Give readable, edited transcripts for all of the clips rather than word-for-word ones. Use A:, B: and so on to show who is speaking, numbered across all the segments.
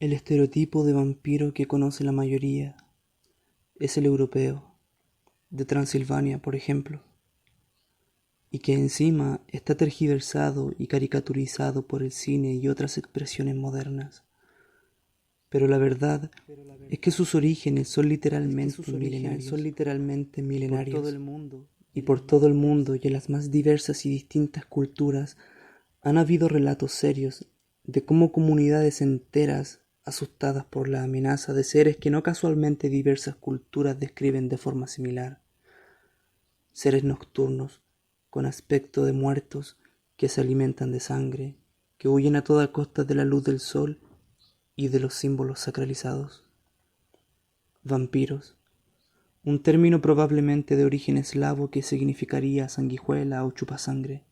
A: El estereotipo de vampiro que conoce la mayoría es el europeo, de Transilvania, por ejemplo, y que encima está tergiversado y caricaturizado por el cine y otras expresiones modernas. Pero la verdad es que sus orígenes son literalmente milenarios, y por todo el mundo y en las más diversas y distintas culturas han habido relatos serios de cómo comunidades enteras, asustadas por la amenaza de seres que no casualmente diversas culturas describen de forma similar, seres nocturnos, con aspecto de muertos, que se alimentan de sangre, que huyen a toda costa de la luz del sol y de los símbolos sacralizados. Vampiros, un término probablemente de origen eslavo que significaría sanguijuela o chupasangre.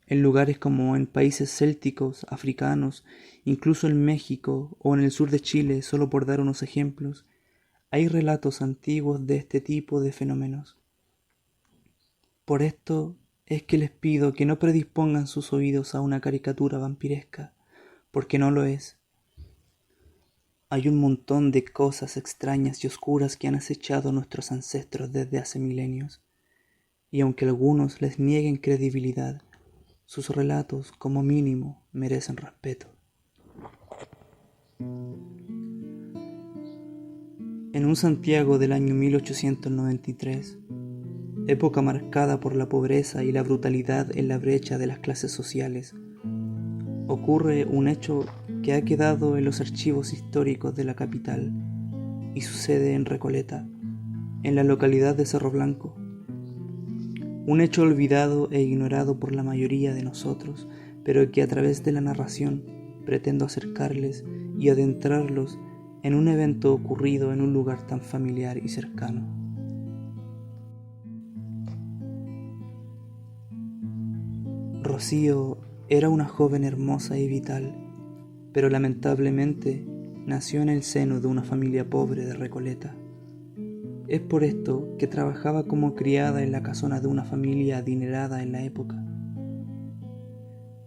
A: En lugares como en países célticos, africanos, incluso en México o en el sur de Chile, solo por dar unos ejemplos, hay relatos antiguos de este tipo de fenómenos. Por esto es que les pido que no predispongan sus oídos a una caricatura vampiresca, porque no lo es. Hay un montón de cosas extrañas y oscuras que han acechado a nuestros ancestros desde hace milenios, y aunque algunos les nieguen credibilidad, sus relatos, como mínimo, merecen respeto. En un Santiago del año 1893, época marcada por la pobreza y la brutalidad en la brecha de las clases sociales, ocurre un hecho que ha quedado en los archivos históricos de la capital y sucede en Recoleta, en la localidad de Cerro Blanco. Un hecho olvidado e ignorado por la mayoría de nosotros, pero que a través de la narración pretendo acercarles y adentrarlos en un evento ocurrido en un lugar tan familiar y cercano. Rocío era una joven hermosa y vital, pero lamentablemente nació en el seno de una familia pobre de Recoleta. Es por esto que trabajaba como criada en la casona de una familia adinerada en la época.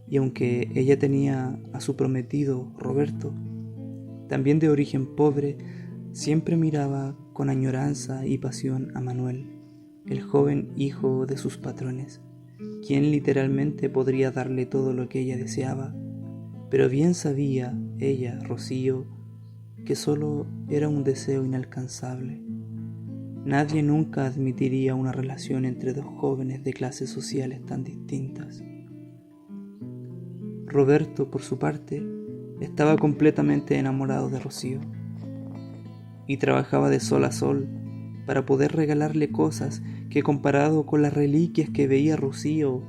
A: Y aunque ella tenía a su prometido, Roberto, también de origen pobre, siempre miraba con añoranza y pasión a Manuel, el joven hijo de sus patrones, quien literalmente podría darle todo lo que ella deseaba, pero bien sabía ella, Rocío, que solo era un deseo inalcanzable. Nadie nunca admitiría una relación entre dos jóvenes de clases sociales tan distintas. Roberto, por su parte, estaba completamente enamorado de Rocío y trabajaba de sol a sol para poder regalarle cosas que, comparado con las reliquias que veía Rocío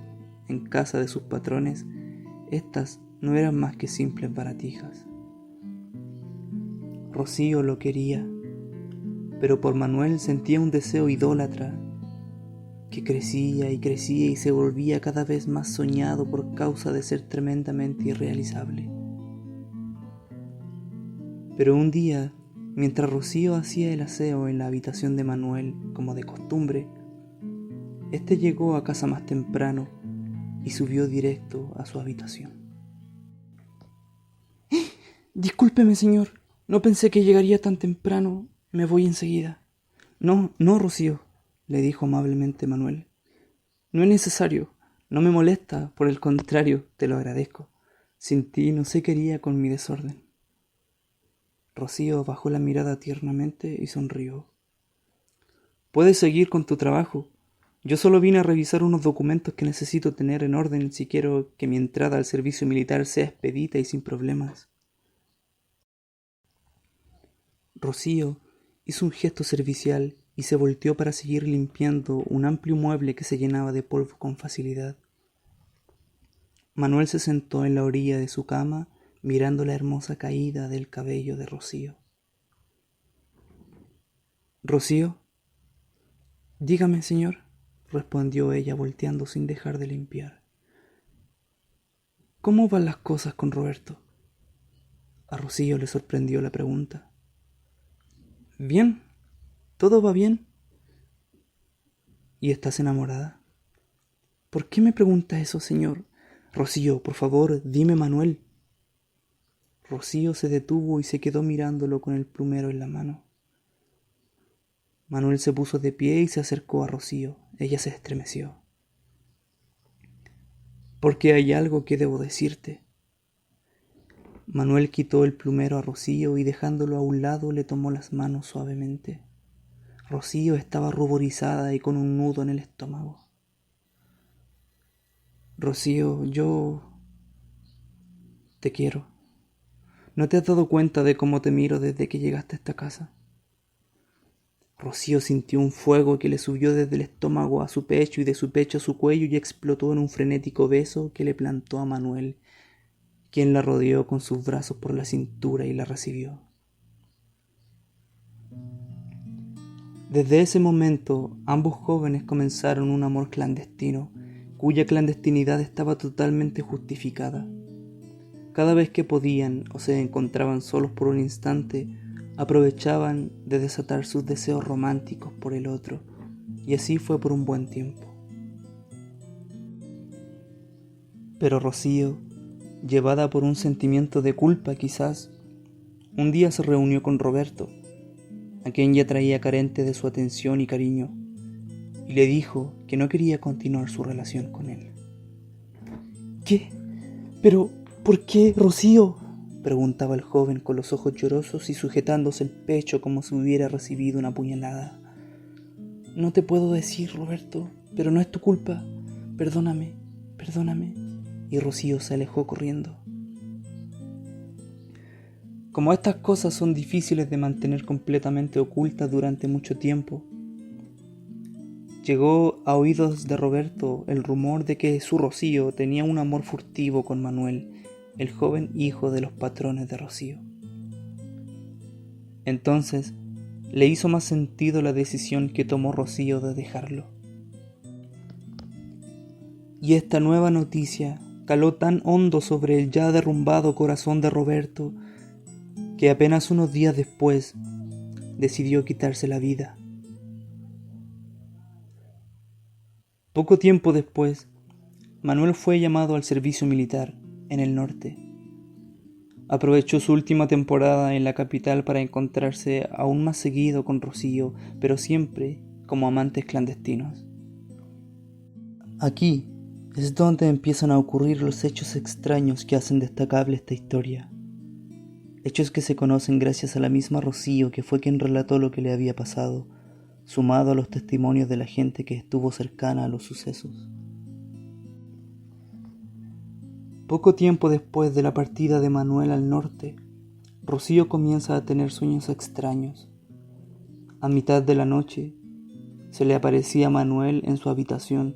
A: en casa de sus patrones, estas no eran más que simples baratijas. Rocío lo quería, pero por Manuel sentía un deseo idólatra que crecía y se volvía cada vez más soñado por causa de ser tremendamente irrealizable. Pero un día, mientras Rocío hacía el aseo en la habitación de Manuel, como de costumbre, este llegó a casa más temprano y subió directo a su habitación. Discúlpeme, señor, no pensé que llegaría tan temprano. Me voy enseguida. No, Rocío, le dijo amablemente Manuel. No es necesario, no me molesta, por el contrario, te lo agradezco. Sin ti no sé qué haría con mi desorden. Rocío bajó la mirada tiernamente y sonrió. Puedes seguir con tu trabajo. Yo solo vine a revisar unos documentos que necesito tener en orden si quiero que mi entrada al servicio militar sea expedita y sin problemas. Rocío hizo un gesto servicial y se volteó para seguir limpiando un amplio mueble que se llenaba de polvo con facilidad. Manuel se sentó en la orilla de su cama mirando la hermosa caída del cabello de Rocío. ¿Rocío? Dígame, señor, respondió ella volteando sin dejar de limpiar. ¿Cómo van las cosas con Roberto? A Rocío le sorprendió la pregunta. Bien, todo va bien. ¿Y estás enamorada? ¿Por qué me pregunta eso, señor? Rocío, por favor, dime Manuel. Rocío se detuvo y se quedó mirándolo con el plumero en la mano. Manuel se puso de pie y se acercó a Rocío. Ella se estremeció. «Porque hay algo que debo decirte». Manuel quitó el plumero a Rocío y dejándolo a un lado le tomó las manos suavemente. Rocío estaba ruborizada y con un nudo en el estómago. «Rocío, yo te quiero. ¿No te has dado cuenta de cómo te miro desde que llegaste a esta casa?» Rocío sintió un fuego que le subió desde el estómago a su pecho y de su pecho a su cuello y explotó en un frenético beso que le plantó a Manuel, quien la rodeó con sus brazos por la cintura y la recibió. Desde ese momento, ambos jóvenes comenzaron un amor clandestino, cuya clandestinidad estaba totalmente justificada. Cada vez que podían o se encontraban solos por un instante, aprovechaban de desatar sus deseos románticos por el otro, y así fue por un buen tiempo. Pero Rocío, llevada por un sentimiento de culpa quizás, un día se reunió con Roberto, a quien ya traía carente de su atención y cariño, y le dijo que no quería continuar su relación con él. «¿Qué? ¿Pero por qué, Rocío?», preguntaba el joven con los ojos llorosos y sujetándose el pecho como si hubiera recibido una puñalada. «No te puedo decir, Roberto, pero no es tu culpa. Perdóname, perdóname». Y Rocío se alejó corriendo. Como estas cosas son difíciles de mantener completamente ocultas durante mucho tiempo, llegó a oídos de Roberto el rumor de que su Rocío tenía un amor furtivo con Manuel, el joven hijo de los patrones de Rocío. Entonces le hizo más sentido la decisión que tomó Rocío de dejarlo. Y esta nueva noticia caló tan hondo sobre el ya derrumbado corazón de Roberto que apenas unos días después decidió quitarse la vida. Poco tiempo después, Manuel fue llamado al servicio militar en el norte. Aprovechó su última temporada en la capital para encontrarse aún más seguido con Rocío, pero siempre como amantes clandestinos. Aquí es donde empiezan a ocurrir los hechos extraños que hacen destacable esta historia. Hechos que se conocen gracias a la misma Rocío, que fue quien relató lo que le había pasado, sumado a los testimonios de la gente que estuvo cercana a los sucesos. Poco tiempo después de la partida de Manuel al norte, Rocío comienza a tener sueños extraños. A mitad de la noche, se le aparecía Manuel en su habitación.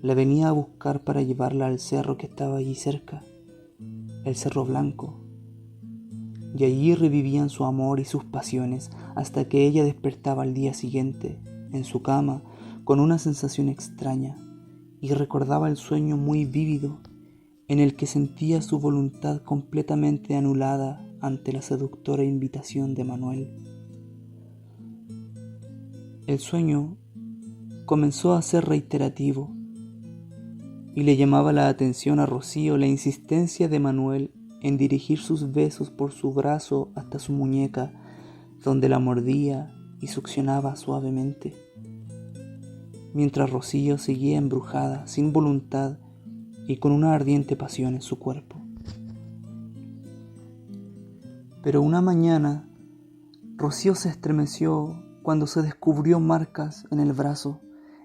A: La venía a buscar para llevarla al cerro que estaba allí cerca, el Cerro Blanco. Y allí revivían su amor y sus pasiones hasta que ella despertaba al día siguiente, en su cama, con una sensación extraña, y recordaba el sueño muy vívido, en el que sentía su voluntad completamente anulada ante la seductora invitación de Manuel. El sueño comenzó a ser reiterativo, y le llamaba la atención a Rocío la insistencia de Manuel en dirigir sus besos por su brazo hasta su muñeca, donde la mordía y succionaba suavemente, mientras Rocío seguía embrujada, sin voluntad y con una ardiente pasión en su cuerpo. Pero una mañana, Rocío se estremeció cuando se descubrió marcas en el brazo,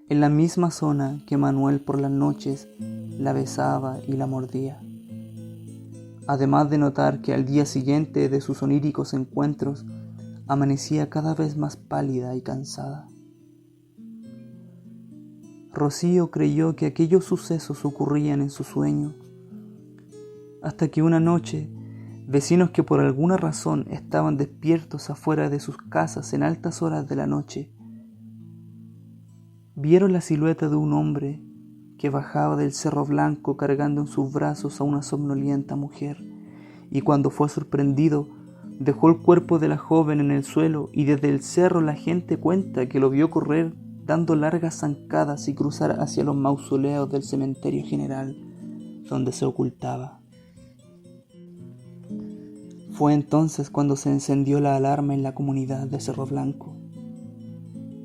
A: en la misma zona que Manuel por las noches la besaba y la mordía. Además de notar que al día siguiente de sus oníricos encuentros, amanecía cada vez más pálida y cansada. Rocío creyó que aquellos sucesos ocurrían en su sueño, hasta que una noche, vecinos que por alguna razón estaban despiertos afuera de sus casas en altas horas de la noche, vieron la silueta de un hombre que bajaba del Cerro Blanco cargando en sus brazos a una somnolienta mujer, y cuando fue sorprendido, dejó el cuerpo de la joven en el suelo y desde el cerro la gente cuenta que lo vio correr dando largas zancadas y cruzar hacia los mausoleos del cementerio general, donde se ocultaba. Fue entonces cuando se encendió la alarma en la comunidad de Cerro Blanco.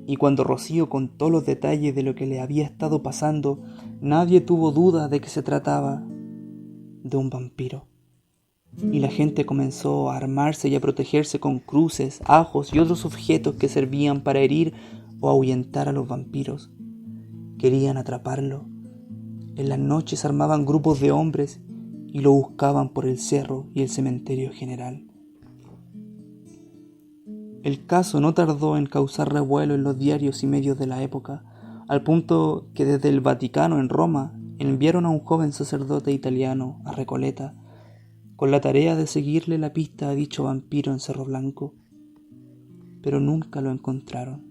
A: Y cuando Rocío contó los detalles de lo que le había estado pasando, nadie tuvo duda de que se trataba de un vampiro. Y la gente comenzó a armarse y a protegerse con cruces, ajos y otros objetos que servían para herir o ahuyentar a los vampiros. Querían atraparlo. En las noches armaban grupos de hombres y lo buscaban por el cerro y el cementerio general. El caso no tardó en causar revuelo en los diarios y medios de la época, al punto que desde el Vaticano en Roma enviaron a un joven sacerdote italiano a Recoleta con la tarea de seguirle la pista a dicho vampiro en Cerro Blanco, pero nunca lo encontraron.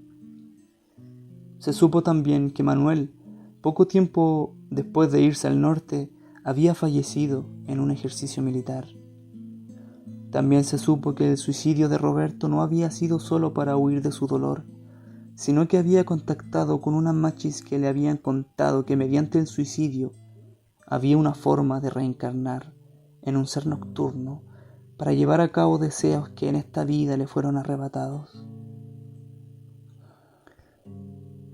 A: Se supo también que Manuel, poco tiempo después de irse al norte, había fallecido en un ejercicio militar. También se supo que el suicidio de Roberto no había sido solo para huir de su dolor, sino que había contactado con unas machis que le habían contado que mediante el suicidio había una forma de reencarnar en un ser nocturno para llevar a cabo deseos que en esta vida le fueron arrebatados.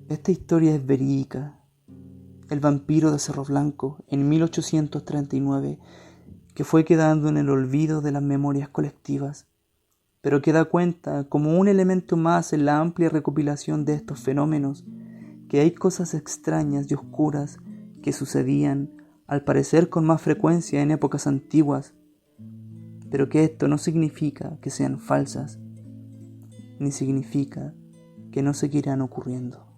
A: Esta historia es verídica. El vampiro de Cerro Blanco, en 1839, que fue quedando en el olvido de las memorias colectivas, pero que da cuenta, como un elemento más en la amplia recopilación de estos fenómenos, que hay cosas extrañas y oscuras que sucedían, al parecer con más frecuencia en épocas antiguas, pero que esto no significa que sean falsas, ni significa que no seguirán ocurriendo.